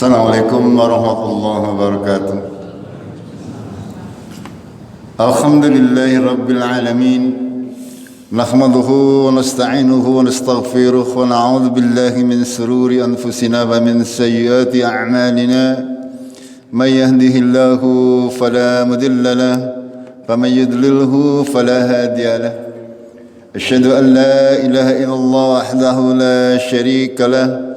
Assalamualaikum warahmatullahi wabarakatuh. Alhamdulillahi rabbil alamin. Nahmaduhu wa nasta'inuhu wa nastaghfiruh wa na'udzu billahi min sururi anfusina wa min sayyiati a'malina. May yahdihillahu fala mudilla lahu wa may yudlilhu fala hadiya lahu. Asyhadu an la ilaha illallah wahdahu la syarika lahu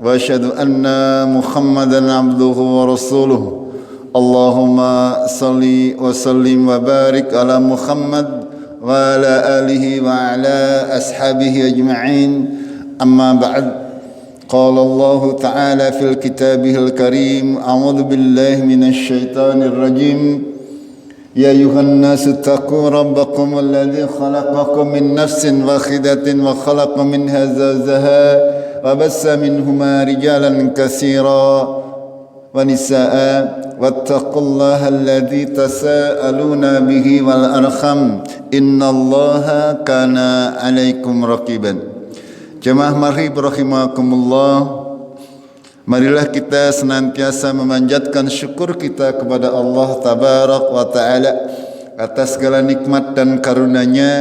wa asyhadu anna Muhammadan abduhu wa rasuluh. Allahumma salli wa sallim wa barik ala Muhammad wa ala alihi wa ala ashabihi ajma'in. Amma ba'd. Qala Allah ta'ala fil kitabihil karim. A'udzu billahi minasy syaithanir rajim. Ya ayuhan nasu taqu rabbakum alladzi khalaqakum min nafsin wahidatin wa khalaqa minha zawjaha wa bassa minhuma rijalan katsira wa nisaa wattaqullaha alladzi tasaaluna bihi wal arham innallaha kana 'alaikum raqiban. Jemaah marhab rahimakumullah, marilah kita senantiasa memanjatkan syukur kita kepada Allah Tabarak wa Ta'ala atas segala nikmat dan karunia-Nya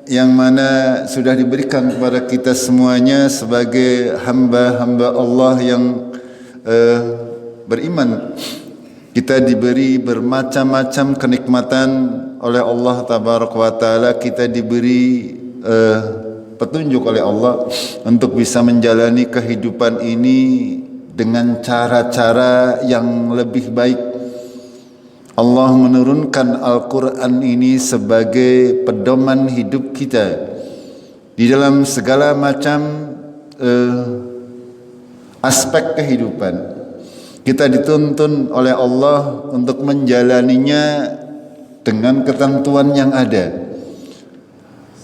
yang mana sudah diberikan kepada kita semuanya sebagai hamba-hamba Allah yang beriman. Kita diberi bermacam-macam kenikmatan oleh Allah Tabarak wa Ta'ala. Kita diberi petunjuk oleh Allah untuk bisa menjalani kehidupan ini dengan cara-cara yang lebih baik. Allah menurunkan Al-Quran ini sebagai pedoman hidup kita di dalam segala macam aspek kehidupan. Kita dituntun oleh Allah untuk menjalaninya dengan ketentuan yang ada.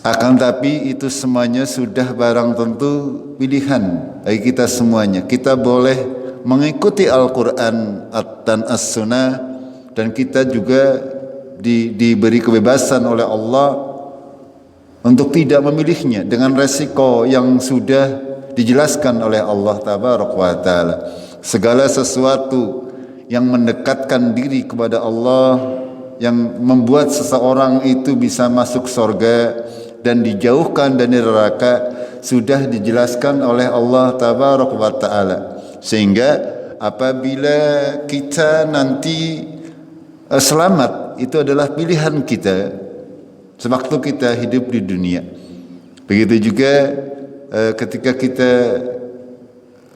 Akan tapi itu semuanya sudah barang tentu pilihan bagi kita semuanya. Kita boleh mengikuti Al-Quran dan As-Sunnah, dan kita juga diberi kebebasan oleh Allah untuk tidak memilihnya dengan resiko yang sudah dijelaskan oleh Allah Tabaraka wa Ta'ala. Segala sesuatu yang mendekatkan diri kepada Allah, yang membuat seseorang itu bisa masuk surga dan dijauhkan dari neraka, sudah dijelaskan oleh Allah Tabaraka wa Ta'ala. Sehingga apabila kita nanti selamat, itu adalah pilihan kita sewaktu kita hidup di dunia. Begitu juga ketika kita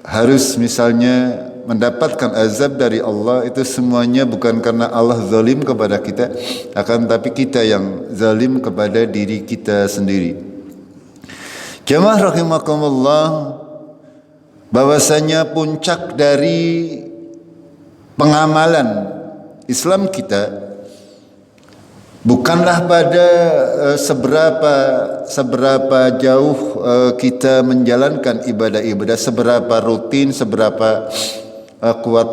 harus misalnya mendapatkan azab dari Allah, itu semuanya bukan karena Allah zalim kepada kita, akan tapi kita yang zalim kepada diri kita sendiri. Jemaah rahimakumullah, bahwasanya puncak dari pengamalan Islam kita bukanlah pada seberapa jauh kita menjalankan ibadah-ibadah, seberapa rutin, seberapa kuat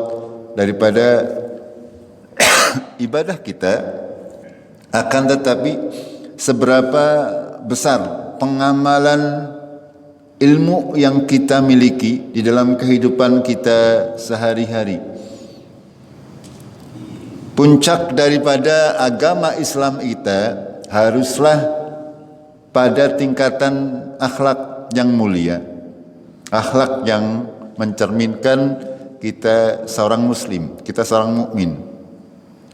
daripada ibadah kita, akan tetapi seberapa besar pengamalan ilmu yang kita miliki di dalam kehidupan kita sehari-hari. Puncak daripada agama Islam kita haruslah pada tingkatan akhlak yang mulia, akhlak yang mencerminkan kita seorang muslim, kita seorang mukmin.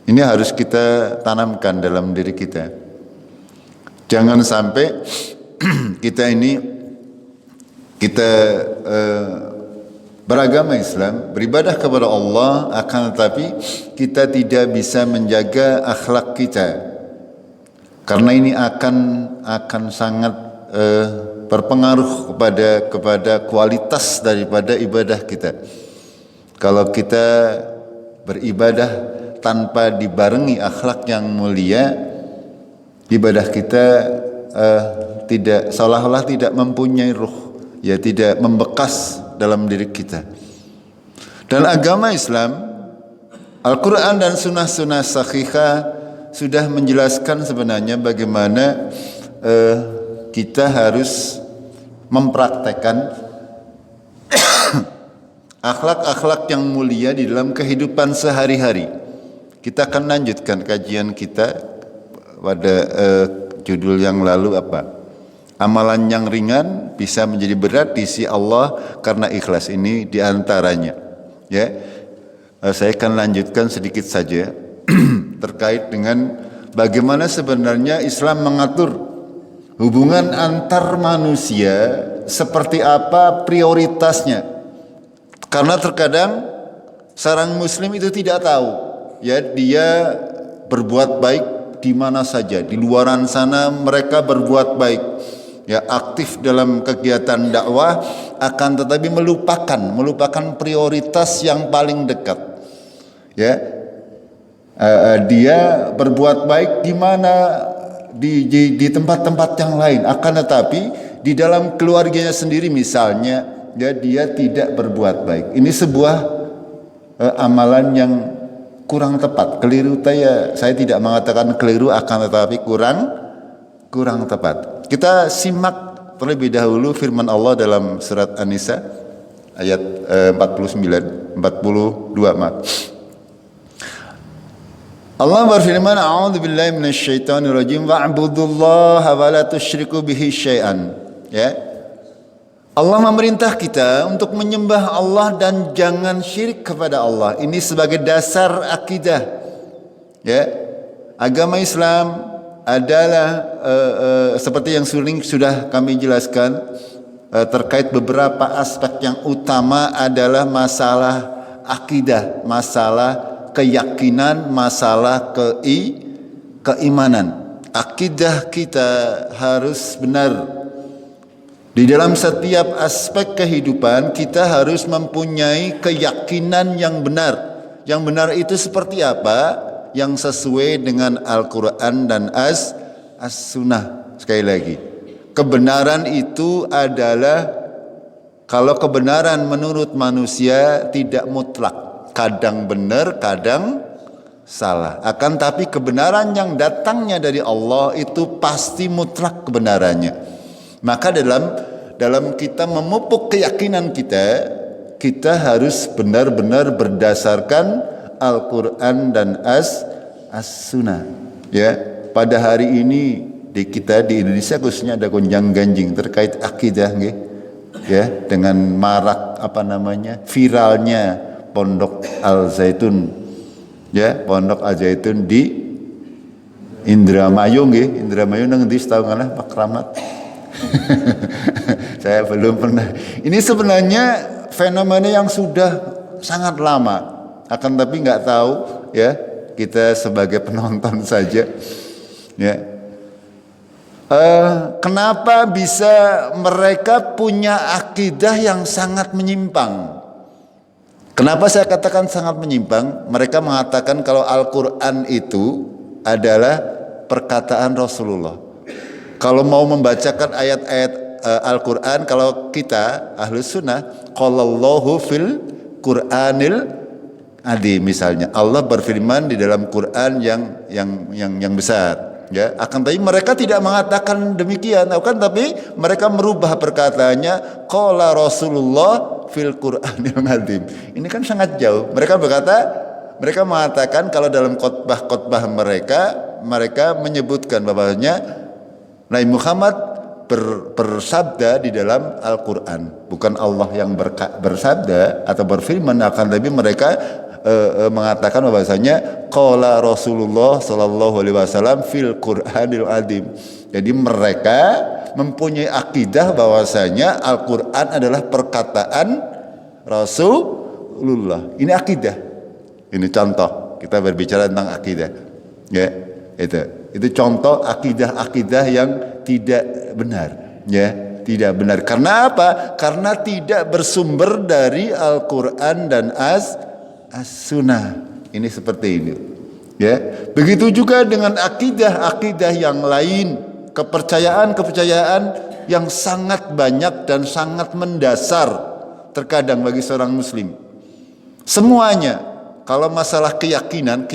Ini harus kita tanamkan dalam diri kita. Jangan sampai kita beragama Islam, beribadah kepada Allah, akan tetapi kita tidak bisa menjaga akhlak kita, karena ini akan sangat berpengaruh kepada kualitas daripada ibadah kita. Kalau kita beribadah tanpa dibarengi akhlak yang mulia, ibadah kita tidak, seolah-olah tidak mempunyai ruh, ya tidak membekas dalam diri kita. Dan agama Islam, Al-Quran dan sunnah-sunnah sahihah sudah menjelaskan sebenarnya bagaimana kita harus mempraktekkan akhlak-akhlak yang mulia di dalam kehidupan sehari-hari. Kita akan lanjutkan kajian kita pada judul yang lalu apa? Amalan yang ringan bisa menjadi berat di sisi Allah karena ikhlas, ini diantaranya. Ya, saya akan lanjutkan sedikit saja terkait dengan bagaimana sebenarnya Islam mengatur hubungan antar manusia, seperti apa prioritasnya. Karena terkadang seorang muslim itu tidak tahu, ya, dia berbuat baik di mana saja. Di luaran sana mereka berbuat baik, ya, aktif dalam kegiatan dakwah, akan tetapi melupakan prioritas yang paling dekat. Ya, dia berbuat baik di mana, di tempat-tempat yang lain, akan tetapi di dalam keluarganya sendiri misalnya, ya, dia tidak berbuat baik. Ini sebuah amalan yang kurang tepat, keliru. Saya tidak mengatakan keliru, akan tetapi kurang tepat. Kita simak terlebih dahulu firman Allah dalam surat An-Nisa ayat 42, maaf. Allah berfirman, a'udzubillahi minasyaitonirrajim wa'budullaha wa la tusyriku bihi syai'an. Ya. Allah memerintah kita untuk menyembah Allah dan jangan syirik kepada Allah. Ini sebagai dasar akidah. Ya. Agama Islam adalah seperti yang sudah kami jelaskan, terkait beberapa aspek yang utama adalah masalah akidah, masalah keyakinan, masalah keimanan. Akidah kita harus benar. Di dalam setiap aspek kehidupan kita harus mempunyai keyakinan yang benar. Yang benar itu seperti apa? Yang sesuai dengan Al-Quran dan As-Sunnah. Sekali lagi, kebenaran itu adalah, kalau kebenaran menurut manusia tidak mutlak, kadang benar, kadang salah. Akan tapi kebenaran yang datangnya dari Allah itu pasti mutlak kebenarannya. Maka dalam kita memupuk keyakinan kita harus benar-benar berdasarkan Al-Quran dan As-Sunnah. Ya, pada hari ini di Indonesia khususnya ada gonjang-ganjing terkait akidah, ya, dengan marak viralnya Pondok Al-Zaitun, ya, Pondok Al-Zaitun di Indramayu, Indramayu nang ndi tahu ngalah Pak Kramat. Saya belum pernah. Ini sebenarnya fenomena yang sudah sangat lama, akan tapi nggak tahu, ya, kita sebagai penonton saja, ya. Kenapa bisa mereka punya akidah yang sangat menyimpang? Kenapa saya katakan sangat menyimpang? Mereka mengatakan kalau Al-Quran itu adalah perkataan Rasulullah. Kalau mau membacakan ayat-ayat Al-Quran, kalau kita Ahlus Sunnah, qalallahu fil Qur'anil Adi, misalnya Allah berfirman di dalam Quran yang besar, ya. Akan tapi mereka tidak mengatakan demikian, akan tapi mereka merubah perkataannya, qala Rasulullah fil Qur'anil Azim. Ini kan sangat jauh. Mereka mengatakan kalau dalam khotbah mereka menyebutkan bahwasanya Nabi Muhammad bersabda di dalam Al-Quran, bukan Allah yang bersabda atau berfirman, akan tapi mereka mengatakan bahwasanya qala Rasulullah sallallahu alaihi wasallam fil Qur'anil Azim. Jadi mereka mempunyai akidah bahwasanya Al-Quran adalah perkataan Rasulullah. Ini akidah. Ini contoh kita berbicara tentang akidah, ya. Itu contoh akidah yang tidak benar, ya, tidak benar. Karena apa? Karena tidak bersumber dari Al-Quran dan As-Sunnah. Ini seperti ini, ya. Begitu juga dengan akidah yang lain, kepercayaan yang sangat banyak dan sangat mendasar terkadang bagi seorang muslim. Semuanya, kalau masalah keyakinan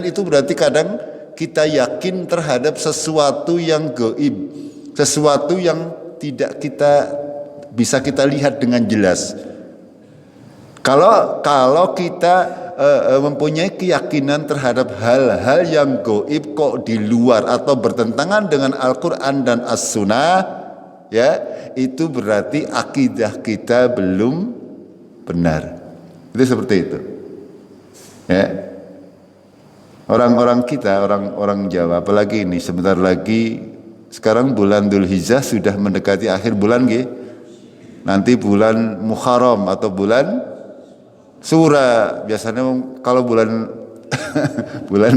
itu berarti kadang kita yakin terhadap sesuatu yang gaib, sesuatu yang tidak bisa kita lihat dengan jelas. Kalau kita mempunyai keyakinan terhadap hal-hal yang gaib kok di luar atau bertentangan dengan Al-Quran dan As-Sunnah, ya, itu berarti akidah kita belum benar. Itu seperti itu. Ya. Orang-orang kita, orang Jawa, apalagi ini sebentar lagi, sekarang bulan Dzulhijjah sudah mendekati akhir bulan, nanti bulan Muharram atau bulan Sura. Biasanya kalau bulan bulan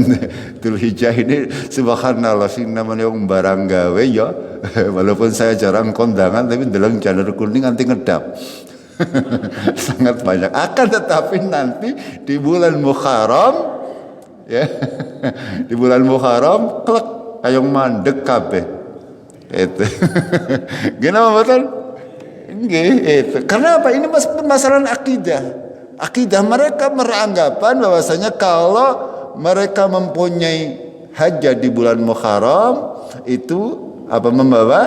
Dzulhijjah ini subhanallah sing namanya barang gawe ya. Walaupun saya jarang kondangan tapi dalam jalur kuning nanti ngedap. Sangat banyak. Akan tetapi nanti di bulan Muharram, ya, di bulan Muharram klek kayong mandek kabeh. Itu. Gimana betul? Nggih, itu. Karena apa? Ini permasalahan akidah. Akidah mereka beranggapan bahwasanya kalau mereka mempunyai hajat di bulan Muharram itu apa membawa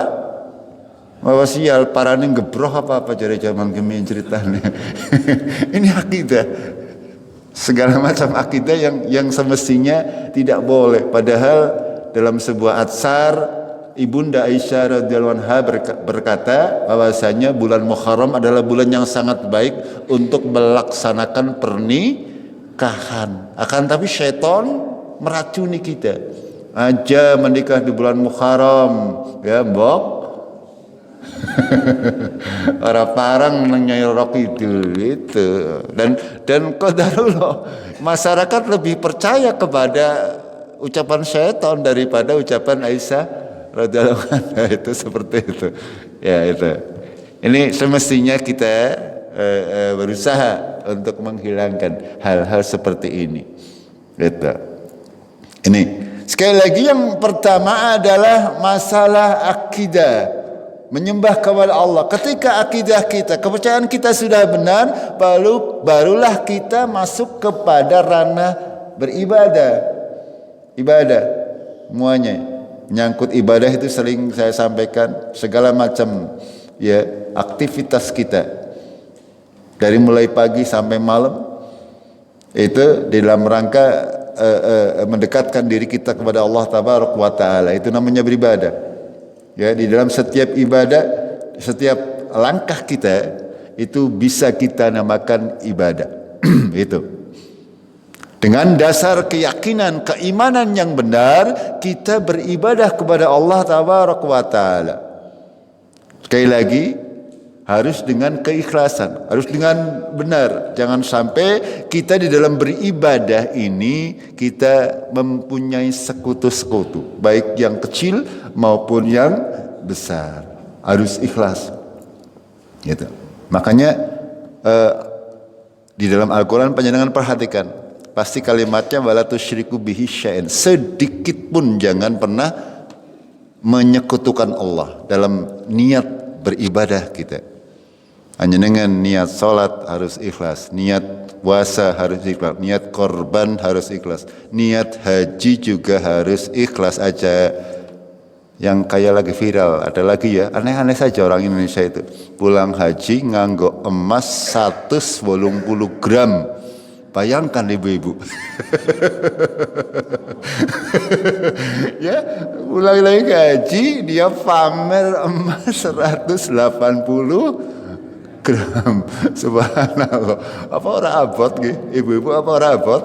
sial parane gebroh apa jare zaman kemi ceritanya. Ini akidah. Segala macam akidah yang semestinya tidak boleh. Padahal dalam sebuah atsar Ibunda Aisyah radhiyallahu anha berkata bahwasanya bulan Muharram adalah bulan yang sangat baik untuk melaksanakan pernikahan. Akan tapi syaitan meracuni kita. Aja menikah di bulan Muharram, ya, mbok. Orang parang Nyai Roro Kidul itu. Dan qadarullah, masyarakat lebih percaya kepada ucapan syaitan daripada ucapan Aisyah radhiyallahu anha. Itu seperti itu. Ya, itu. Ini semestinya kita berusaha untuk menghilangkan hal-hal seperti ini. Gitu. Ini sekali lagi yang pertama adalah masalah akidah, menyembah kepada Allah. Ketika akidah kita, kepercayaan kita sudah benar, barulah kita masuk kepada ranah beribadah. Ibadah semuanya. Menyangkut ibadah itu sering saya sampaikan, segala macam, ya, aktivitas kita dari mulai pagi sampai malam itu dalam rangka mendekatkan diri kita kepada Allah Tabaraka wa Ta'ala. Itu namanya beribadah. Ya, di dalam setiap ibadah, setiap langkah kita itu bisa kita namakan ibadah. Itu. Dengan dasar keyakinan, keimanan yang benar, kita beribadah kepada Allah Tabaraka wa Ta'ala. Sekali lagi, harus dengan keikhlasan, harus dengan benar. Jangan sampai kita di dalam beribadah ini kita mempunyai sekutu-sekutu, baik yang kecil maupun yang besar. Harus ikhlas. Gitu. Makanya di dalam Al-Quran panjenengan perhatikan, pasti kalimatnya wala tusyriku bihi syai'an. Sedikit pun jangan pernah menyekutukan Allah dalam niat beribadah kita. Hanya dengan niat salat harus ikhlas, niat puasa harus ikhlas, niat korban harus ikhlas, niat haji juga harus ikhlas aja. Yang kayak lagi viral, ada lagi ya, aneh-aneh saja orang Indonesia itu. Pulang haji nganggo emas 180 gram. Bayangkan ibu-ibu. Ya, pulang lagi haji, dia pamer emas 180 gram. Subhanallah. Apa orang abot gitu? Ibu-ibu apa orang abot?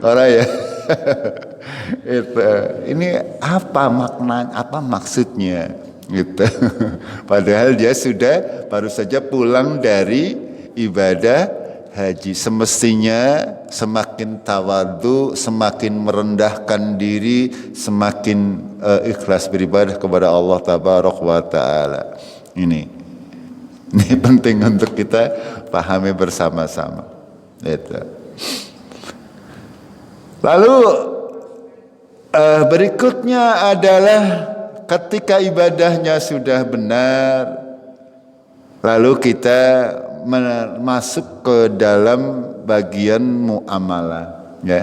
Orang ya. Itu. Ini apa maknanya? Apa maksudnya? Gitu. Padahal dia sudah baru saja pulang dari ibadah haji. Semestinya semakin tawadhu, semakin merendahkan diri, semakin ikhlas beribadah kepada Allah Tabaraka wa Ta'ala. Ini penting untuk kita pahami bersama-sama. Itu. Lalu berikutnya adalah ketika ibadahnya sudah benar, lalu kita masuk ke dalam bagian muamalah, ya.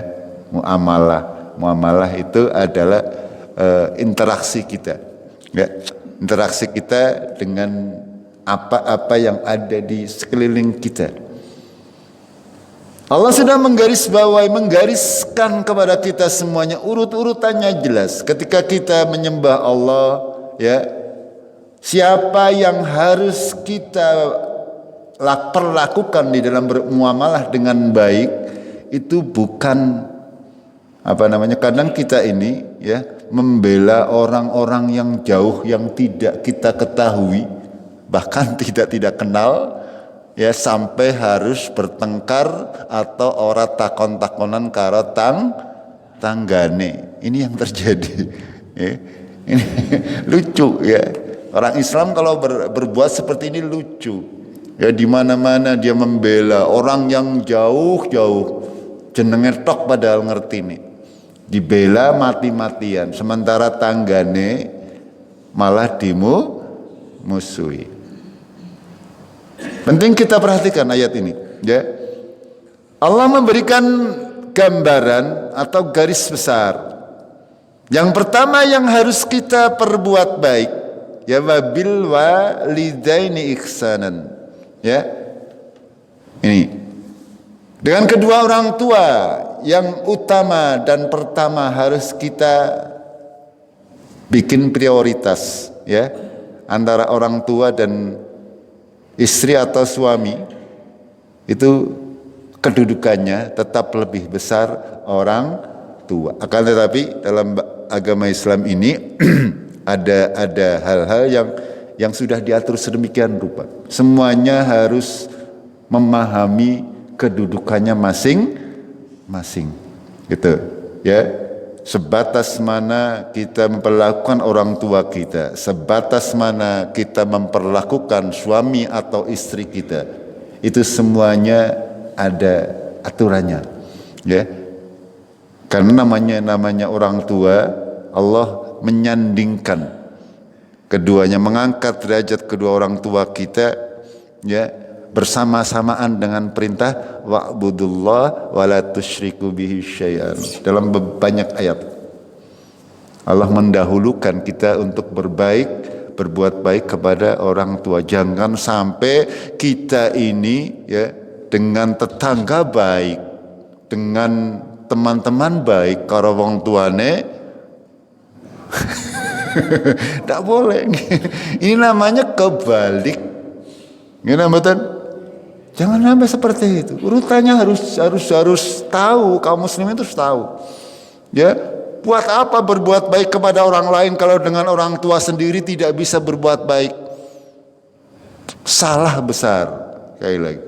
Muamalah itu adalah interaksi kita, ya. Interaksi kita dengan apa-apa yang ada di sekeliling kita. Allah sudah menggariskan kepada kita semuanya, urut-urutannya jelas. Ketika kita menyembah Allah, ya, siapa yang harus kita perlakukan di dalam bermuamalah dengan baik itu bukan kadang kita ini ya membela orang-orang yang jauh yang tidak kita ketahui, bahkan tidak kenal, ya, sampai harus bertengkar atau ora takon-takonan karo tanggane. Ini yang terjadi. Ya. Ini lucu ya. Orang Islam kalau berbuat seperti ini lucu. Ya, di mana-mana dia membela orang yang jauh-jauh. Jenenge tok padahal ngerti nih. Dibela mati-matian, sementara tanggane malah musuhi. Penting kita perhatikan ayat ini, ya. Allah memberikan gambaran atau garis besar. Yang pertama yang harus kita perbuat baik, ya, wabil walidaini ihsanan. Ya. Ini. Dengan kedua orang tua yang utama dan pertama harus kita bikin prioritas, ya. Antara orang tua dan istri atau suami itu kedudukannya tetap lebih besar orang tua. Akan tetapi dalam agama Islam ini ada hal-hal yang sudah diatur sedemikian rupa. Semuanya harus memahami kedudukannya masing-masing. Gitu, ya. Sebatas mana kita memperlakukan orang tua kita, sebatas mana kita memperlakukan suami atau istri kita, itu semuanya ada aturannya, ya. Karena namanya orang tua, Allah menyandingkan keduanya, mengangkat derajat kedua orang tua kita, ya, bersama-samaan dengan perintah wa'budullah wa la tusyriku bihi syai'an. Dalam banyak ayat Allah mendahulukan kita untuk berbuat baik kepada orang tua. Jangan sampai kita ini, ya, dengan tetangga baik, dengan teman-teman baik, karo wong tuane tidak boleh. Ini namanya kebalik. Gimana betul? Jangan sampai seperti itu. Urutannya harus tahu. Kaum muslimin itu harus tahu. Ya, buat apa berbuat baik kepada orang lain kalau dengan orang tua sendiri tidak bisa berbuat baik? Salah besar. Sekali lagi.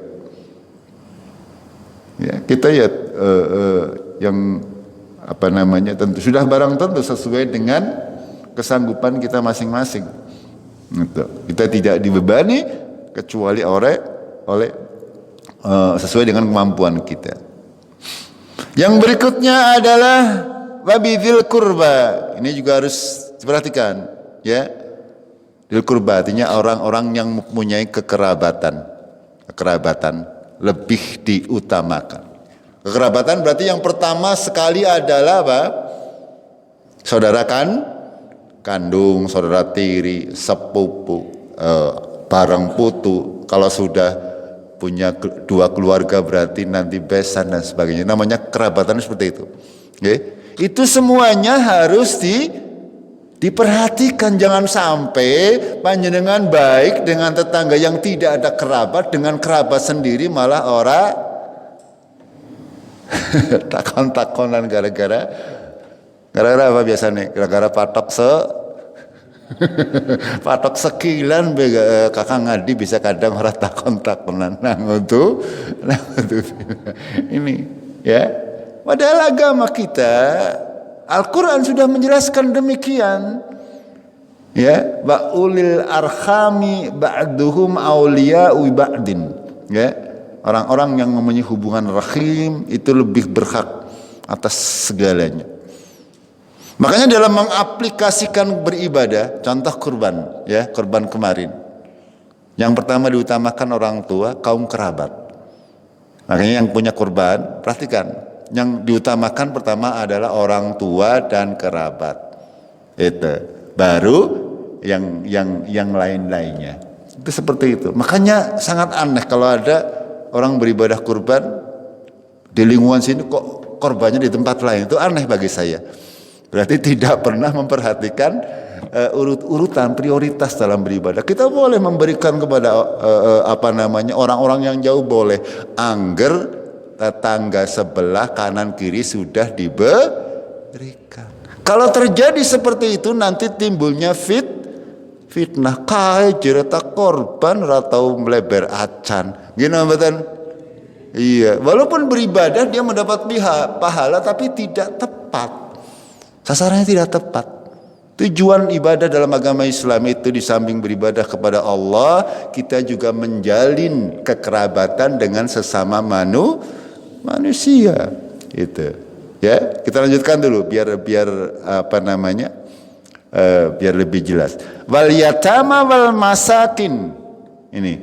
Ya, kita ya yang tentu sudah barang tentu sesuai dengan kesanggupan kita masing-masing. Gitu. Kita tidak dibebani kecuali oleh sesuai dengan kemampuan kita. Yang berikutnya adalah wabidzil kurba. Ini juga harus diperhatikan, ya. Dzil kurba artinya orang-orang yang mempunyai kekerabatan lebih diutamakan. Kekerabatan berarti yang pertama sekali adalah apa? Saudara kandung, saudara tiri, sepupu, bareng putu. Kalau sudah punya dua keluarga berarti nanti besan dan sebagainya. Namanya kerabatan seperti itu. Okay? Itu semuanya harus diperhatikan. Jangan sampai panjenengan baik dengan tetangga yang tidak ada kerabat, dengan kerabat sendiri malah orang takon-takonan gara-gara apa biasanya? Gara-gara patok sekilan kakak ngadi bisa kadang orang takon-takonan. Nah itu ini, ya. Padahal agama kita, Al-Quran sudah menjelaskan demikian, ya. Ba'ulil arhami ba'duhum awliya'u ba'din, ya. Orang-orang yang mempunyai hubungan rahim itu lebih berhak atas segalanya. Makanya dalam mengaplikasikan beribadah, contoh kurban, ya, kurban kemarin. Yang pertama diutamakan orang tua, kaum kerabat. Makanya yang punya kurban, perhatikan, yang diutamakan pertama adalah orang tua dan kerabat. Itu. Baru yang lain-lainnya. Itu seperti itu. Makanya sangat aneh kalau ada orang beribadah kurban di lingkungan sini kok korbannya di tempat lain. Itu aneh bagi saya. Berarti tidak pernah memperhatikan urut-urutan prioritas dalam beribadah. Kita boleh memberikan kepada orang-orang yang jauh boleh. Angger tetangga sebelah kanan kiri sudah diberikan. Kalau terjadi seperti itu nanti timbulnya fitnah kae jereta korban ratau melebar acan. Gini betul? Iya, walaupun beribadah dia mendapat pahala tapi tidak tepat. Sasarannya tidak tepat. Tujuan ibadah dalam agama Islam itu di samping beribadah kepada Allah, kita juga menjalin kekerabatan dengan sesama manusia. Itu. Ya, kita lanjutkan dulu biar biar lebih jelas. Wal yatama wal masakin. Ini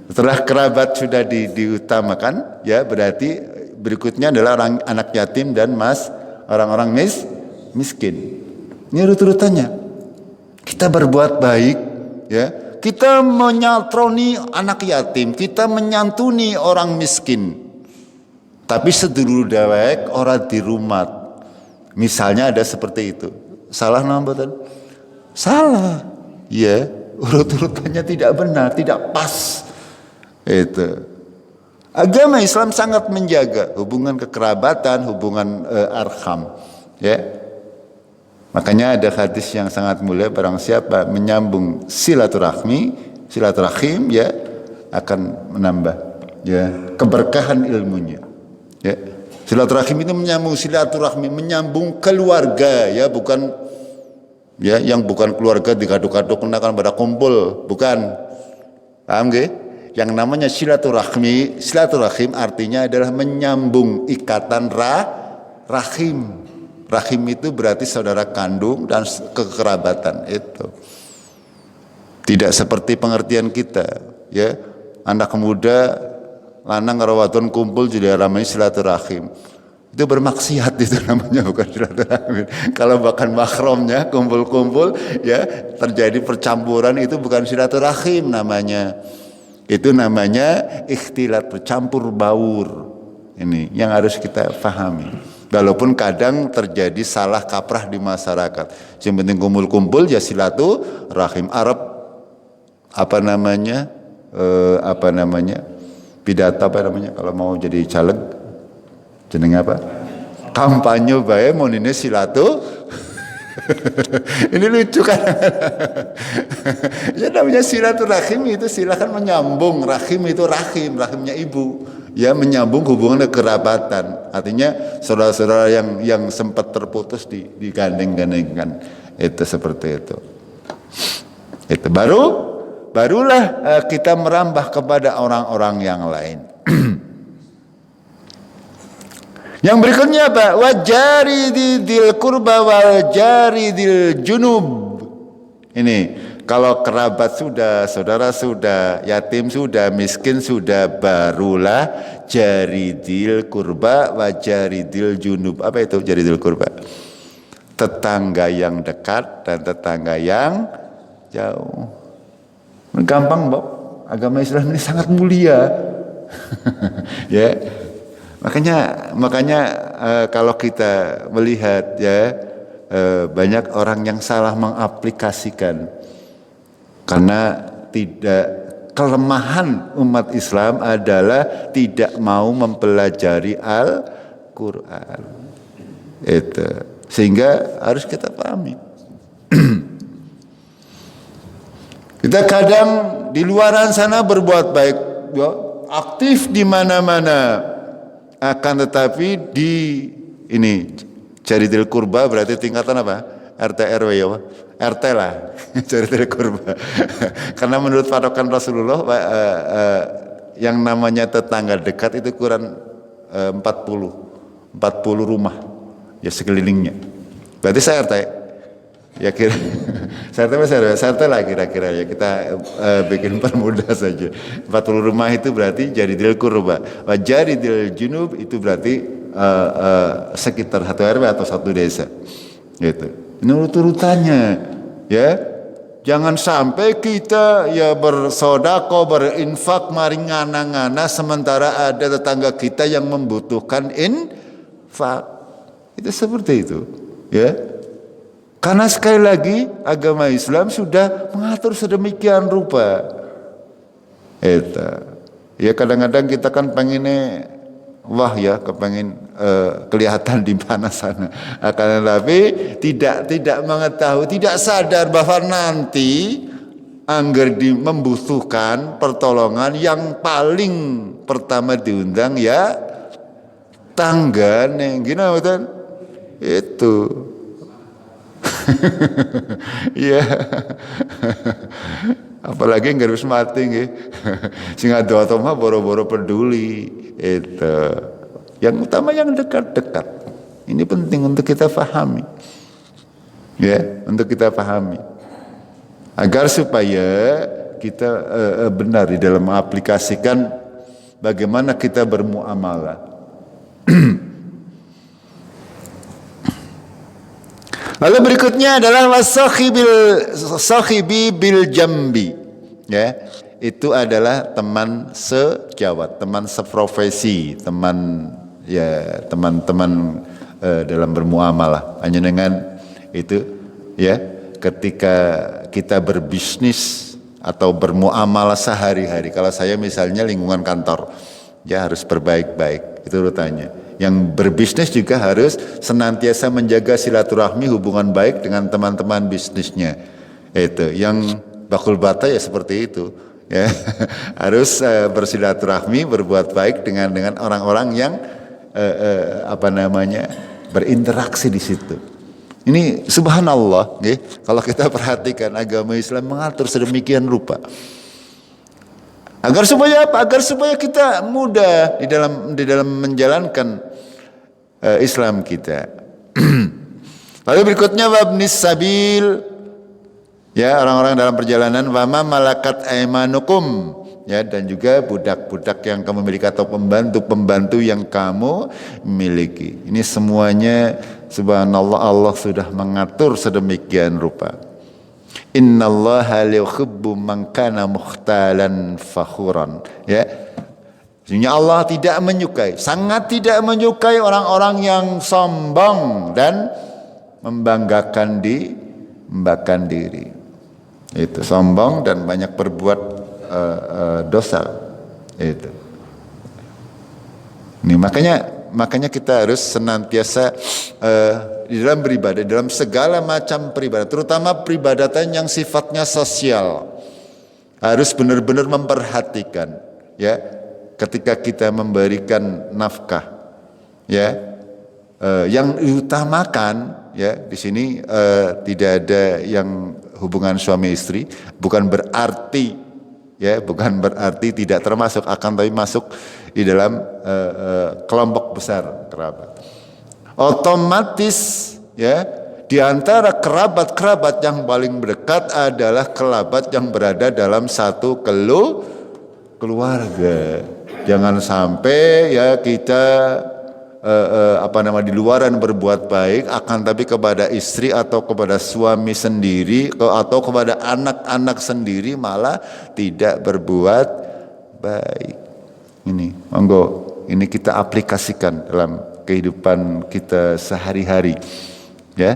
setelah kerabat sudah diutamakan, ya berarti berikutnya adalah anak yatim dan orang-orang miskin. Ini urut-urutannya. Kita berbuat baik, ya. Kita menyatroni anak yatim, kita menyantuni orang miskin. Tapi sedulur dewek orang di rumah. Misalnya ada seperti itu. Salah namanya? Salah. Ya, urut-urutannya tidak benar, tidak pas. Itu. Agama Islam sangat menjaga hubungan kekerabatan, hubungan arham, ya. Makanya ada hadis yang sangat mulia, barang siapa menyambung silaturahim ya akan menambah ya keberkahan ilmunya. Ya. Silaturahim itu menyambung silaturahmi, menyambung keluarga ya, bukan ya yang bukan keluarga digaduk-gaduk kenakan pada kumpul, bukan. Paham nggih? Yang namanya silaturahim artinya adalah menyambung ikatan rahim. Rahim itu berarti saudara kandung dan kekerabatan itu. Tidak seperti pengertian kita, ya. Anak muda lanang rawaton kumpul jadi ramai silaturahim. Itu bermaksiat itu namanya, bukan silaturahim. Kalau bahkan mahromnya kumpul-kumpul ya terjadi percampuran itu bukan silaturahim namanya. Itu namanya ikhtilat, bercampur baur. Ini yang harus kita pahami. Walaupun kadang terjadi salah kaprah di masyarakat. Yang penting kumpul-kumpul ya silaturahim. Arab pidato kalau mau jadi caleg jeneng apa? Kampanye bae mau ini ini lucu kan? Ya namanya silaturahim itu silakan menyambung, rahim itu rahimnya ibu. Ya menyambung hubungan kekerabatan. Artinya saudara-saudara yang sempat terputus digandeng-gandengkan. Itu seperti itu. Itu barulah kita merambah kepada orang-orang yang lain. Yang berikutnya apa? Wajari dil kurba wal jari dil junub. Ini kalau kerabat sudah, saudara sudah, yatim sudah, miskin sudah, barulah jaridil kurba wa jaridil junub. Apa itu jaridil kurba? Tetangga yang dekat dan tetangga yang jauh. Gampang, Bob. Agama Islam ini sangat mulia. Ya. Makanya kalau kita melihat ya banyak orang yang salah mengaplikasikan. Karena kelemahan umat Islam adalah tidak mau mempelajari Al-Quran. Itu. Sehingga harus kita pahami. Kita kadang di luaran sana berbuat baik, aktif di mana-mana. Akan tetapi jaridil kurba berarti tingkatan apa? RT RW ya, Pak. RT lah, jaridil kurba. Karena menurut patokan Rasulullah yang namanya tetangga dekat itu kurang 40 rumah ya sekelilingnya. Berarti saya RT. Ya kira saya RT lah kira-kira ya, kita bikin permudah saja. 40 rumah itu berarti jaridil kurba. Jaridil junub itu berarti sekitar satu RW atau satu desa. Gitu. Ini urut-urutannya ya. Jangan sampai kita ya bersodako, berinfak, maringana-ngana sementara ada tetangga kita yang membutuhkan infak. Itu seperti itu, ya. Karena sekali lagi agama Islam sudah mengatur sedemikian rupa. Itu. Ya kadang-kadang kita kan pengennya wah ya kepengen kelihatan di mana sana. Akan tetapi tidak mengetahui, tidak sadar bahwa nanti angger membutuhkan pertolongan yang paling pertama diundang ya tangga nih, gimana betul? Itu. Iya. Apalagi nggak harus mati nggih. Sing ado mah boro-boro peduli. Itu. Yang utama yang dekat-dekat. Ini penting untuk kita pahami. Ya, untuk kita pahami. Agar supaya kita benar di dalam mengaplikasikan bagaimana kita bermuamalah. Lalu berikutnya adalah wasahibi bil jambi. Ya, itu adalah teman sejawat, teman seprofesi, teman ya teman-teman dalam bermuamalah. Hanya dengan itu ya, ketika kita berbisnis atau bermuamalah sehari-hari. Kalau saya misalnya lingkungan kantor, ya harus berbaik-baik, itu urutannya. Yang berbisnis juga harus senantiasa menjaga silaturahmi, hubungan baik dengan teman-teman bisnisnya. Itu yang bakul bata ya seperti itu. Ya harus bersilaturahmi, berbuat baik dengan orang-orang yang berinteraksi di situ. Ini subhanallah, ya, kalau kita perhatikan agama Islam mengatur sedemikian rupa. Agar supaya apa? Agar supaya kita mudah di dalam menjalankan Islam kita. Lalu berikutnya wabnis sabil, ya orang-orang dalam perjalanan, wama malakat aimanukum, ya, dan juga budak-budak yang kamu miliki atau pembantu-pembantu yang kamu miliki. Ini semuanya subhanallah Allah sudah mengatur sedemikian rupa. Innallaha la yuhibbu man kana mukhtalan fakhuran. Ya. Sesungguhnya Allah tidak menyukai, sangat tidak menyukai orang-orang yang sombong dan membanggakan diri. Itu sombong dan banyak berbuat dosa. Itu. Ini makanya kita harus senantiasa di dalam beribadah, dalam segala macam peribadatan, terutama peribadatan yang sifatnya sosial, harus benar-benar memperhatikan, ya, ketika kita memberikan nafkah, ya, yang diutamakan, ya, di sini tidak ada yang hubungan suami istri, bukan berarti tidak termasuk, akan tapi masuk di dalam kelompok besar kerabat. Otomatis, ya, di antara kerabat-kerabat yang paling dekat adalah kerabat yang berada dalam satu keluarga. Jangan sampai ya kita di luaran berbuat baik, akan tapi kepada istri atau kepada suami sendiri atau kepada anak-anak sendiri malah tidak berbuat baik. Ini monggo, ini kita aplikasikan dalam kehidupan kita sehari-hari, ya,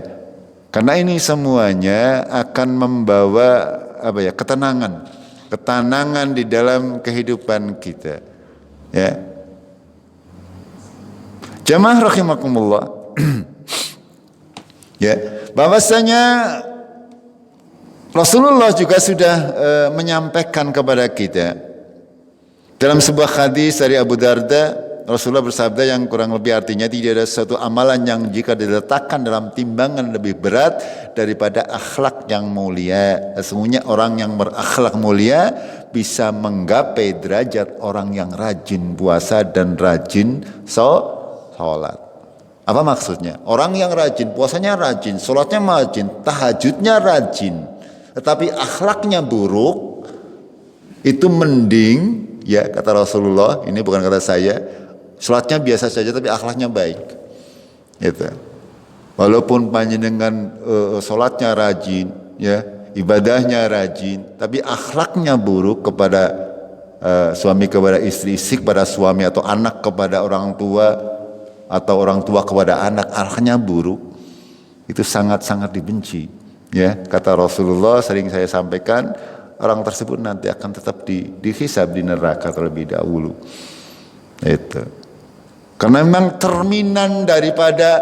karena ini semuanya akan membawa ketenangan di dalam kehidupan kita, ya. Jamaah rahimakumullah. Ya, bahwasanya Rasulullah juga sudah menyampaikan kepada kita dalam sebuah hadis dari Abu Darda. Rasulullah bersabda yang kurang lebih artinya, tidak ada suatu amalan yang jika diletakkan dalam timbangan lebih berat daripada akhlak yang mulia. Sesungguhnya orang yang berakhlak mulia bisa menggapai derajat orang yang rajin puasa dan rajin sholat. Apa maksudnya? Orang yang rajin, puasanya rajin, sholatnya rajin, tahajudnya rajin, tetapi akhlaknya buruk, itu mending, ya, kata Rasulullah, ini bukan kata saya, sholatnya biasa saja tapi akhlaknya baik. Gitu. Walaupun panjenengan sholatnya rajin, ya, ibadahnya rajin, tapi akhlaknya buruk kepada suami kepada istri, istri kepada suami, atau anak kepada orang tua, atau orang tua kepada anak, akhlaknya buruk, itu sangat-sangat dibenci. Ya, kata Rasulullah, sering saya sampaikan, orang tersebut nanti akan tetap dihisab di neraka terlebih dahulu. Itu. Karena memang cerminan daripada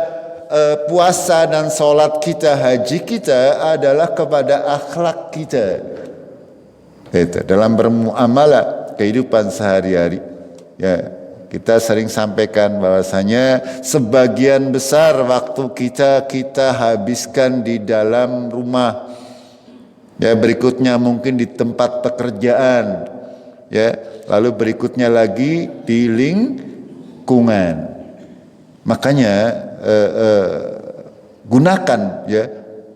puasa dan sholat kita, haji kita adalah kepada akhlak kita. Itu. Dalam bermuamalah kehidupan sehari-hari, ya, kita sering sampaikan bahwasanya sebagian besar waktu kita habiskan di dalam rumah. Ya, berikutnya mungkin di tempat pekerjaan. Ya, lalu berikutnya lagi di lingkungan. Makanya gunakan, ya,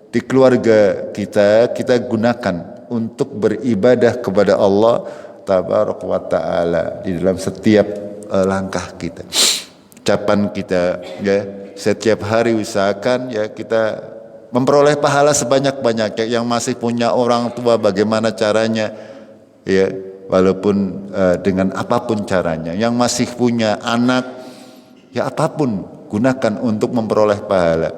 di keluarga kita gunakan untuk beribadah kepada Allah Tabaraka wa Ta'ala di dalam setiap langkah kita, ucapan kita, ya, setiap hari usahakan, ya, kita memperoleh pahala sebanyak-banyaknya. Yang masih punya orang tua, bagaimana caranya, ya, walaupun dengan apapun caranya. Yang masih punya anak, ya, apapun gunakan untuk memperoleh pahala.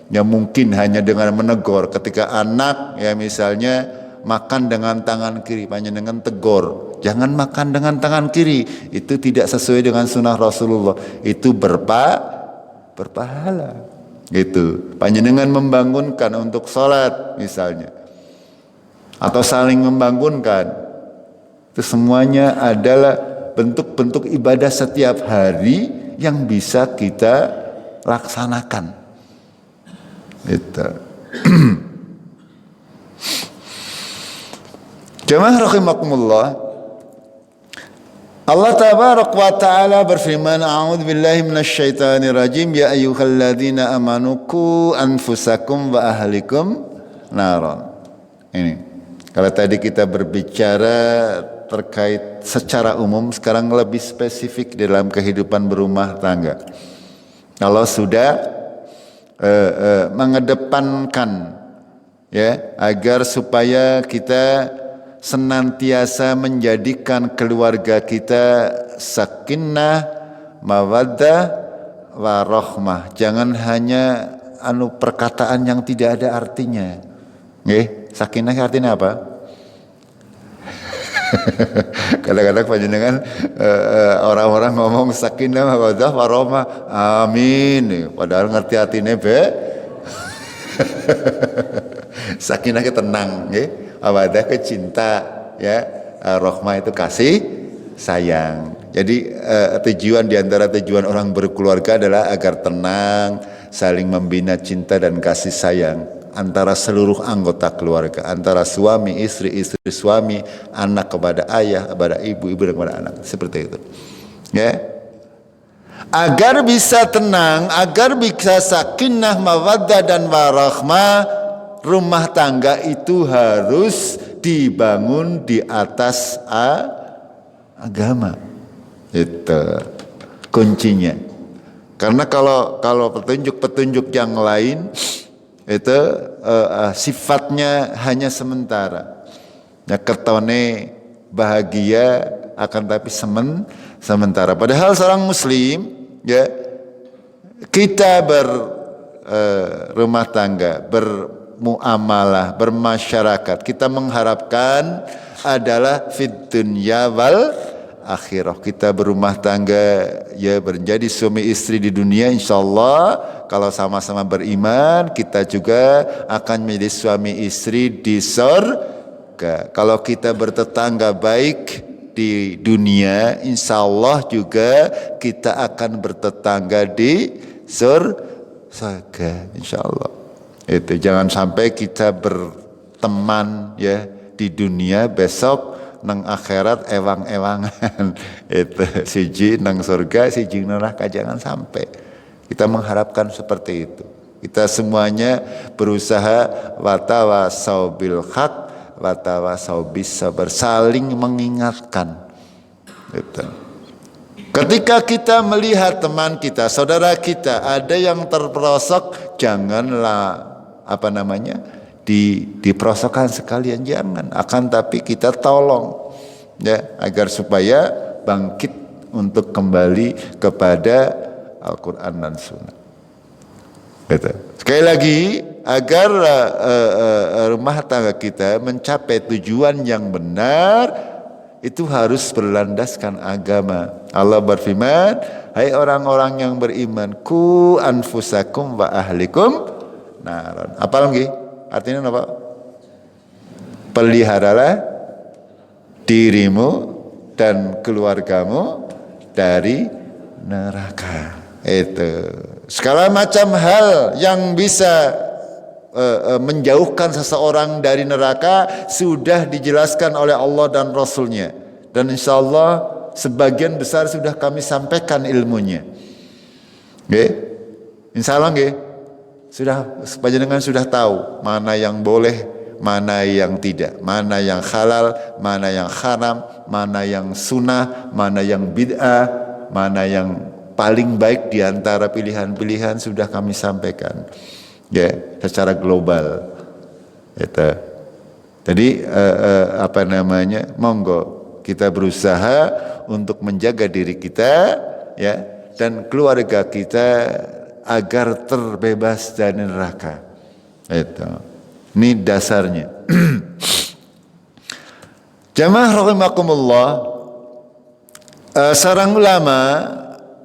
Yang mungkin hanya dengan menegur, ketika anak, ya, misalnya makan dengan tangan kiri, hanya dengan tegur, jangan makan dengan tangan kiri, itu tidak sesuai dengan sunnah Rasulullah, itu berpahala. Gitu. Panjenengan membangunkan untuk sholat misalnya, atau saling membangunkan, itu semuanya adalah bentuk-bentuk ibadah setiap hari yang bisa kita laksanakan. Itu. Jemaah rahimakumullah, Allah Tabaraka wa Ta'ala berfirman, a'udzubillahi minasyaitonir rajim, ya ayyuhalladzina amanu qu anfusakum wa ahlikum naron. Ini, kalau tadi kita berbicara terkait secara umum, sekarang lebih spesifik dalam kehidupan berumah tangga. Kalau sudah mengedepankan, ya, agar supaya kita senantiasa menjadikan keluarga kita sakinah, mawaddah, warahmah. Jangan hanya perkataan yang tidak ada artinya. Nggih, sakinah artinya apa? Kadang-kadang panjenengan orang-orang ngomong sakinah, mawaddah, warahmah, amin, padahal ngerti artinya be. Sakinah itu tenang, nggih. Mawaddah ke cinta, ya, rahmah itu kasih sayang. Jadi diantara tujuan orang berkeluarga adalah agar tenang, saling membina cinta dan kasih sayang antara seluruh anggota keluarga, antara suami istri, istri suami, anak kepada ayah, kepada ibu, ibu kepada anak, seperti itu, ya. Agar bisa tenang, agar bisa sakinah, mawaddah dan warahmah, rumah tangga itu harus dibangun di atas agama. Itu kuncinya. Karena kalau petunjuk-petunjuk yang lain itu sifatnya hanya sementara. Ya, ketone bahagia akan tapi sementara. Padahal seorang muslim, ya, kita berumah tangga, bermuamalah, bermasyarakat, kita mengharapkan adalah fid dunya wal akhirah. Kita berumah tangga, ya, menjadi suami istri di dunia, insyaallah kalau sama-sama beriman, kita juga akan menjadi suami istri di surga. Kalau kita bertetangga baik di dunia, insyaallah juga kita akan bertetangga di surga, insyaallah. Itu jangan sampai kita berteman, ya, di dunia, besok nang akhirat ewang-ewangan. Itu siji nang surga, siji neraka, jangan sampai. Kita mengharapkan seperti itu. Kita semuanya berusaha watawasau bil haq, watawasau bis sabar, saling mengingatkan. Itu. Ketika kita melihat teman kita, saudara kita ada yang terperosok, janganlah diperosokkan sekalian, jangan. Akan tapi kita tolong ya agar supaya bangkit untuk kembali kepada Al-Quran dan Sunnah. Gitu. Sekali lagi, agar rumah tangga kita mencapai tujuan yang benar, itu harus berlandaskan agama. Allah berfirman, hai orang-orang yang beriman, ku anfusakum wa ahlikum naron. Apa lagi? Artinya apa? Peliharalah dirimu dan keluargamu dari neraka. Itu segala macam hal yang bisa menjauhkan seseorang dari neraka sudah dijelaskan oleh Allah dan Rasulnya, dan insya Allah sebagian besar sudah kami sampaikan ilmunya. Nggih? Insya Allah nggih? Sudah, panjenengan sudah tahu mana yang boleh, mana yang tidak, mana yang halal, mana yang haram, mana yang sunnah, mana yang bid'ah, mana yang paling baik di antara pilihan-pilihan sudah kami sampaikan ya secara global. Itu. Jadi monggo kita berusaha untuk menjaga diri kita ya dan keluarga kita agar terbebas dari neraka. Itu. Ini dasarnya. Jamaah rahimakumullah, seorang ulama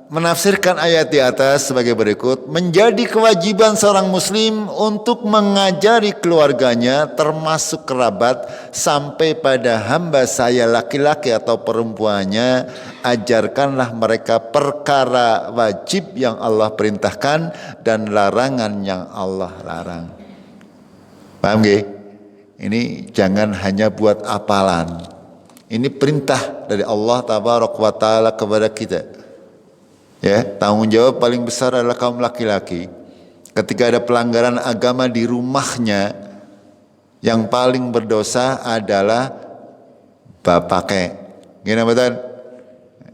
menafsirkan ayat di atas sebagai berikut: menjadi kewajiban seorang muslim untuk mengajari keluarganya termasuk kerabat sampai pada hamba saya laki-laki atau perempuannya, ajarkanlah mereka perkara wajib yang Allah perintahkan dan larangan yang Allah larang. Paham gak? Ini jangan hanya buat apalan. Ini perintah dari Allah Tabaraka wa Ta'ala kepada kita. Ya, tanggung jawab paling besar adalah kaum laki-laki. Ketika ada pelanggaran agama di rumahnya, yang paling berdosa adalah bapaknya. Gimana betul?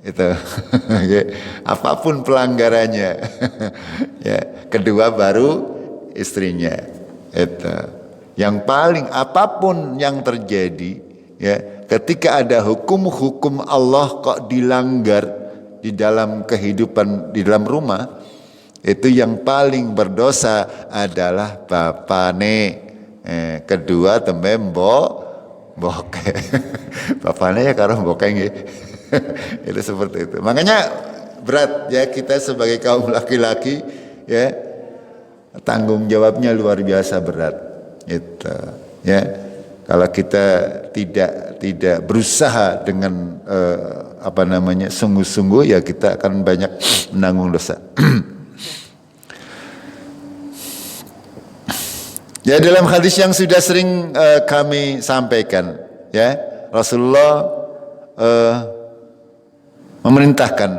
Itu. Apapun pelanggarannya. Ya, kedua baru istrinya. Itu. Yang paling apapun yang terjadi, ya, ketika ada hukum-hukum Allah kok dilanggar di dalam kehidupan di dalam rumah, itu yang paling berdosa adalah bapane. Kedua tembe boke. Bapane ya karo boke nggih. Itu seperti itu. Makanya berat ya kita sebagai kaum laki-laki ya, tanggung jawabnya luar biasa berat. Itu ya. Kalau kita tidak berusaha dengan sungguh-sungguh, ya kita akan banyak menanggung dosa. Ya, dalam hadis yang sudah sering kami sampaikan, ya, Rasulullah memerintahkan,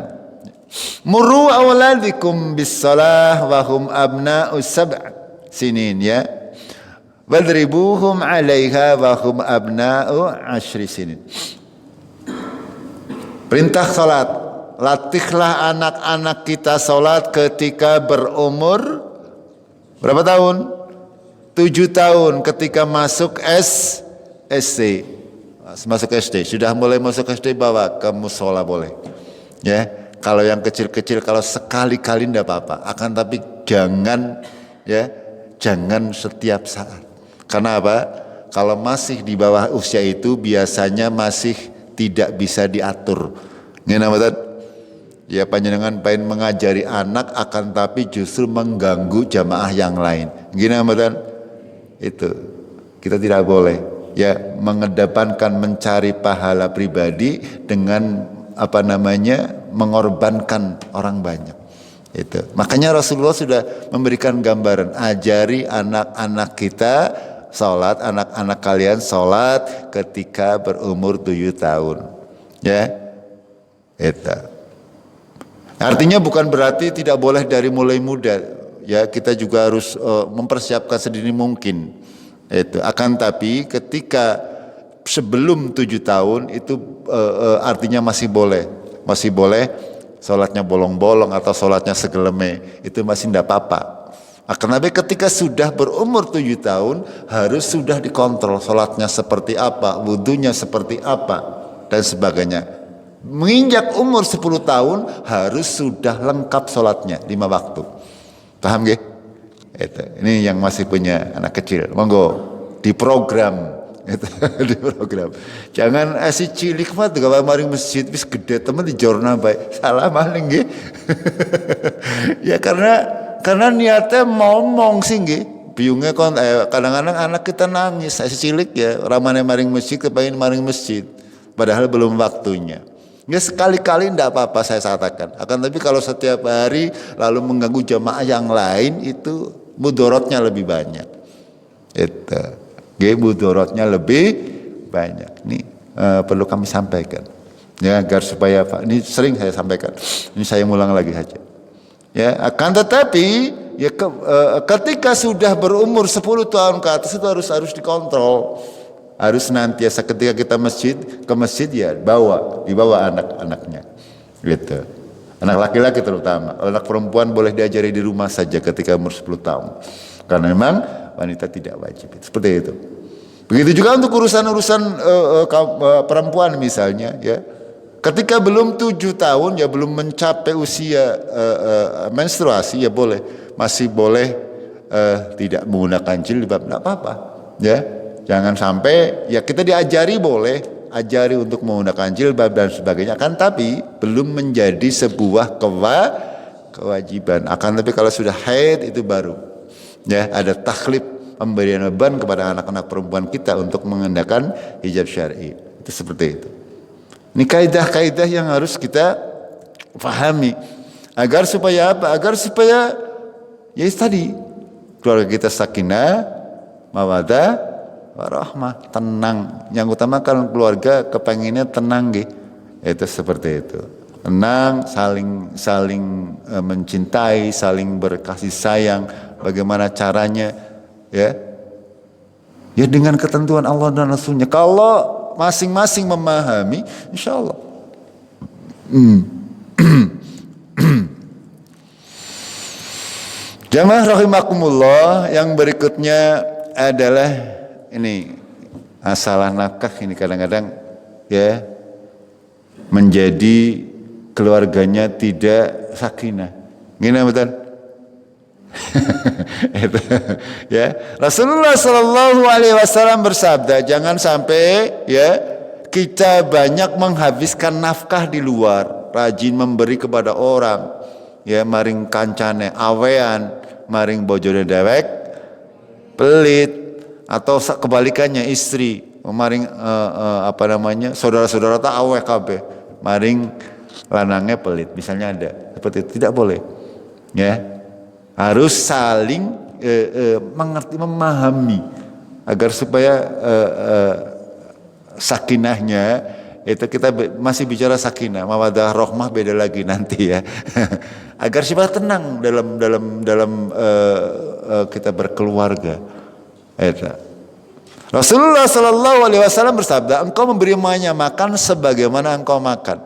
muru awladikum bis salah wa hum abna'u sab' sinin, ya, wadribuhum 'alaiha wa hum abna'u 10 sinin. Perintah salat, latihlah anak-anak kita salat ketika berumur berapa tahun? 7 tahun, ketika masuk SD. Masuk SD, sudah mulai masuk SD bawa ke musola boleh. Ya, kalau yang kecil-kecil kalau sekali-kali enggak apa-apa, akan tapi jangan setiap saat. Karena apa? Kalau masih di bawah usia itu biasanya masih tidak bisa diatur. Ngenamatan? Ya, panjenengan pengen mengajari anak akan tapi justru mengganggu jamaah yang lain. Ngenamatan? Itu kita tidak boleh ya mengedepankan mencari pahala pribadi dengan mengorbankan orang banyak. Itu makanya Rasulullah sudah memberikan gambaran, ajari anak-anak kita sholat, anak-anak kalian sholat ketika berumur 7 tahun, ya. Itu artinya bukan berarti tidak boleh dari mulai muda. Ya, kita juga harus mempersiapkan sedini mungkin. Itu akan tapi ketika sebelum 7 tahun itu artinya masih boleh sholatnya bolong-bolong atau sholatnya segeleme, itu masih tidak apa-apa. Akan tapi ketika sudah berumur 7 tahun harus sudah dikontrol sholatnya seperti apa, wudhunya seperti apa dan sebagainya. Menginjak umur 10 tahun harus sudah lengkap sholatnya 5 waktu. Paham gak? Ini yang masih punya anak kecil, monggo diprogram. Diprogram. Jangan si cilik mah gawe maring masjid wis gede temen di jorna bae. Salah maling nggih. Ya karena niatnya ngomong sih nggih. Biungnya kon kadang-kadang anak kita nangis, si cilik ya, ramane maring masjid kepengin maring masjid padahal belum waktunya. Ya sekali-kali tidak apa-apa saya katakan. Akan tapi kalau setiap hari lalu mengganggu jamaah yang lain itu mudorotnya lebih banyak. Itu. Mudorotnya lebih banyak. Ini perlu kami sampaikan. Ya agar supaya ini sering saya sampaikan. Ini saya ulang lagi saja. Ya akan tetapi ya ketika sudah berumur 10 tahun ke atas itu harus dikontrol. Harus senantiasa ketika kita ke masjid ya dibawa anak-anaknya. Gitu. Anak laki-laki terutama. Anak perempuan boleh diajari di rumah saja ketika umur 10 tahun. Karena memang wanita tidak wajib. Seperti itu. Begitu juga untuk urusan-urusan perempuan misalnya ya. Ketika belum 7 tahun ya belum mencapai usia menstruasi ya boleh. Masih boleh tidak menggunakan jilbab, tidak apa-apa ya. Jangan sampai ya kita diajari boleh, ajari untuk menggunakan jilbab dan sebagainya. Kan tapi belum menjadi sebuah kewajiban. Akan tapi kalau sudah haid itu baru ya ada takhlif, pemberian beban kepada anak-anak perempuan kita untuk mengenakan hijab syar'i. Itu seperti itu. Ini kaidah-kaidah yang harus kita pahami agar supaya apa? Agar supaya ya tadi keluarga kita sakinah, mawaddah, warahmah, tenang. Yang utama kan keluarga kepenginnya tenang gitu. Itu seperti itu. Tenang, saling mencintai, saling berkasih sayang. Bagaimana caranya? Ya dengan ketentuan Allah dan Rasulnya. Kalau masing-masing memahami, insya Allah. Jamaah rahimakumullah, yang berikutnya adalah ini masalah nafkah. Ini kadang-kadang ya menjadi keluarganya tidak sakinah. Gini betul? Ya, Rasulullah Shallallahu Alaihi Wasallam bersabda, jangan sampai ya kita banyak menghabiskan nafkah di luar, rajin memberi kepada orang, ya maring kancane awean, maring bojone dewek pelit, atau kebalikannya istri maring saudara-saudara tak aweh kabeh maring lanangnya pelit, misalnya ada seperti itu. Tidak boleh ya. Harus saling mengerti, memahami agar supaya sakinahnya itu kita masih bicara sakinah, mawaddah rahmah beda lagi nanti ya. Agar supaya tenang dalam kita berkeluarga. Rasulullah Shallallahu Alaihi Wasallam bersabda, engkau memberinya makan sebagaimana engkau makan,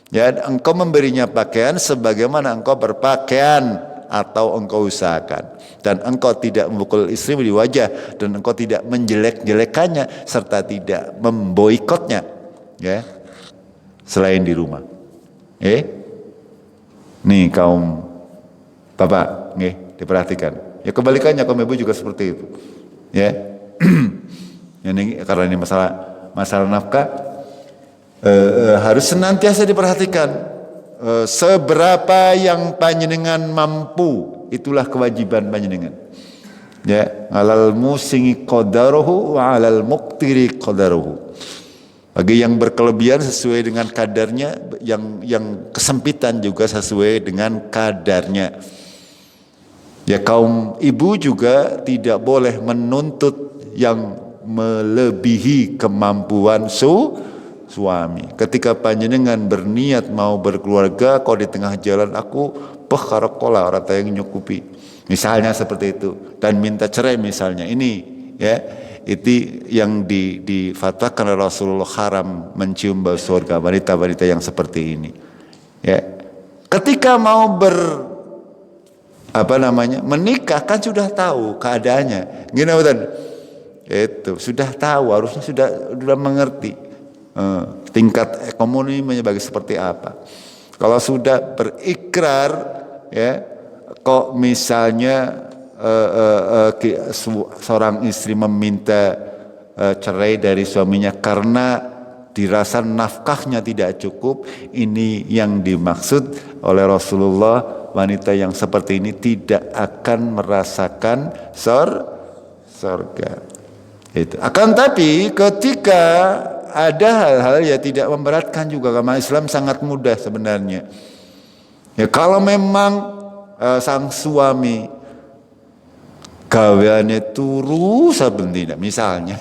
ya, engkau memberinya pakaian sebagaimana engkau berpakaian atau engkau usahakan, dan engkau tidak memukul istrimu di wajah, dan engkau tidak menjelek-jelekannya serta tidak memboikotnya ya selain di rumah. Nih kaum bapak diperhatikan ya, kebalikannya kaum ibu juga seperti itu ya. Ini karena ini masalah nafkah harus senantiasa diperhatikan. Seberapa yang panjenengan mampu, itulah kewajiban panjenengan. Ya, alal musingi qadaruhu wa alal muqtiri qadaruhu. Bagi yang berkelebihan sesuai dengan kadarnya, yang kesempitan juga sesuai dengan kadarnya. Ya, kaum ibu juga tidak boleh menuntut yang melebihi kemampuan suami. Ketika panjenengan berniat mau berkeluarga, kok di tengah jalan aku karakola orang yang nyukupi, misalnya seperti itu, dan minta cerai misalnya, ini ya itu yang difatwakan oleh Rasulullah, haram mencium bau surga wanita-wanita yang seperti ini ya. Ketika mau menikah kan sudah tahu keadaannya. Gini betul. Itu sudah tahu, harusnya sudah mengerti tingkat ekonominya bagi seperti apa. Kalau sudah berikrar, ya, kok misalnya seorang istri meminta cerai dari suaminya karena dirasa nafkahnya tidak cukup, ini yang dimaksud oleh Rasulullah. Wanita yang seperti ini tidak akan merasakan surga. Itu. Akan tapi ketika ada hal-hal yang tidak memberatkan juga, karena Islam sangat mudah sebenarnya. Ya, kalau memang sang suami gaweane turu saben dina misalnya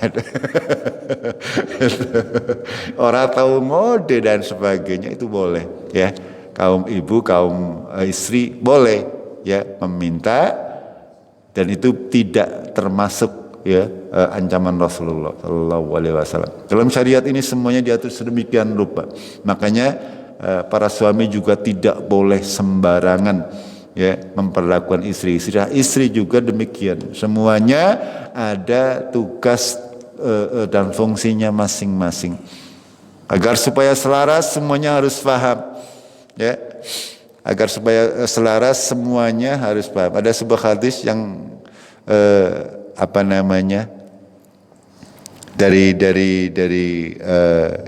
orang tahu mode dan sebagainya, itu boleh, ya. Kaum ibu, kaum istri boleh, ya, meminta, dan itu tidak termasuk, ya, ancaman Rasulullah Shallallahu Alaihi Wasallam. Dalam syariat ini semuanya diatur sedemikian rupa. Makanya para suami juga tidak boleh sembarangan, ya, memperlakukan istri. Istri juga demikian. Semuanya ada tugas dan fungsinya masing-masing. Agar supaya selaras semuanya harus paham, ya. Agar supaya selaras semuanya harus paham. Ada sebuah hadis yang dari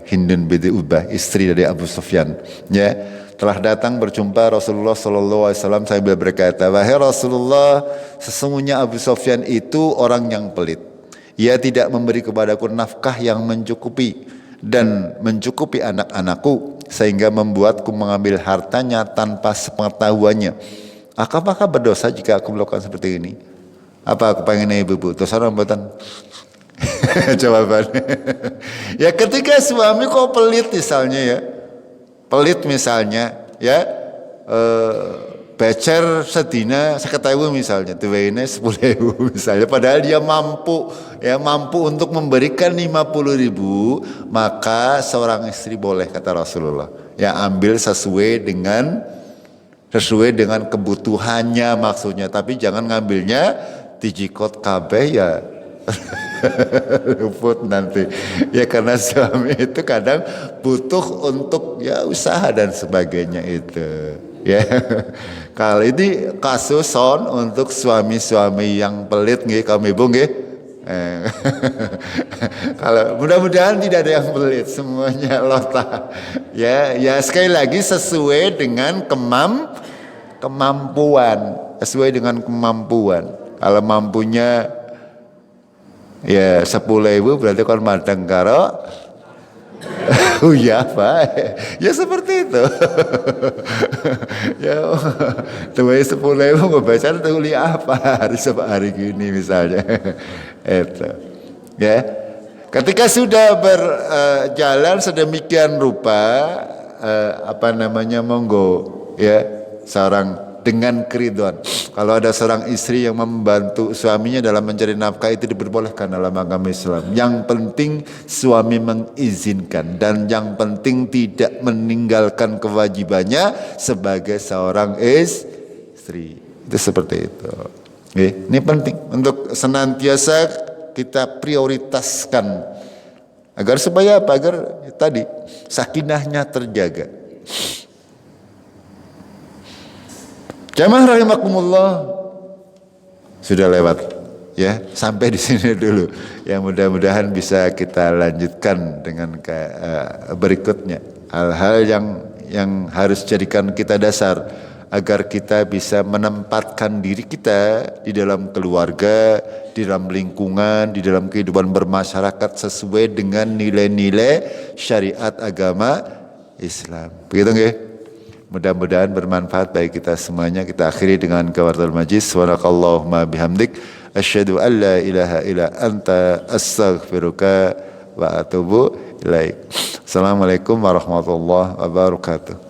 Hindun binti Ubah, istri dari Abu Sufyan, ya, telah datang berjumpa Rasulullah Sallallahu Alaihi Wasallam sambil berkata, wahai Rasulullah, sesungguhnya Abu Sufyan itu orang yang pelit. Ia tidak memberi kepadaku nafkah yang mencukupi dan mencukupi anak-anakku, sehingga membuatku mengambil hartanya tanpa sepengetahuannya. Apakah berdosa jika aku melakukan seperti ini? Apa aku pengen ibu-ibu? Dosa rambutan? Jawabannya, ya, ketika suami kok pelit misalnya, ya, becer sedina 50.000 misalnya, tuwene 10.000 misalnya, padahal dia mampu untuk memberikan 50.000, maka seorang istri boleh, kata Rasulullah, ya, ambil sesuai dengan kebutuhannya maksudnya, tapi jangan ngambilnya dijikot kabeh, ya. Luput nanti, ya, karena suami itu kadang butuh untuk, ya, usaha dan sebagainya itu, ya. Kalau ini kasus untuk suami-suami yang pelit nggih, kaum ibu nggih. Kalau mudah-mudahan tidak ada yang pelit, semuanya lota, ya, sekali lagi sesuai dengan kemampuan. Kalau mampunya, ya, 10.000 berarti kan madang karo ya, Pak, ya, seperti itu. Ya, tuh 10.000 ngebaca tuli apa hari gini misalnya. Itu, ya. Ketika sudah berjalan sedemikian rupa, monggo, ya, seorang dengan keriduan. Kalau ada seorang istri yang membantu suaminya dalam mencari nafkah, itu diperbolehkan dalam agama Islam. Yang penting suami mengizinkan, dan yang penting tidak meninggalkan kewajibannya sebagai seorang istri. Itu seperti itu. Ini penting untuk senantiasa kita prioritaskan, agar supaya apa? Agar tadi sakinahnya terjaga. Jamaah rahimakumullah, sudah lewat, ya, sampai di sini dulu. Ya, mudah-mudahan bisa kita lanjutkan dengan berikutnya. Hal-hal yang harus jadikan kita dasar agar kita bisa menempatkan diri kita di dalam keluarga, di dalam lingkungan, di dalam kehidupan bermasyarakat sesuai dengan nilai-nilai syariat agama Islam. Begitu nggih? Mudah-mudahan bermanfaat bagi kita semuanya. Kita akhiri dengan kafaratul majlis. Subhanakallahumma bihamdik, asyhadu an la ilaha illa anta, astaghfiruka wa atubu ilaik. Assalamualaikum warahmatullahi wabarakatuh.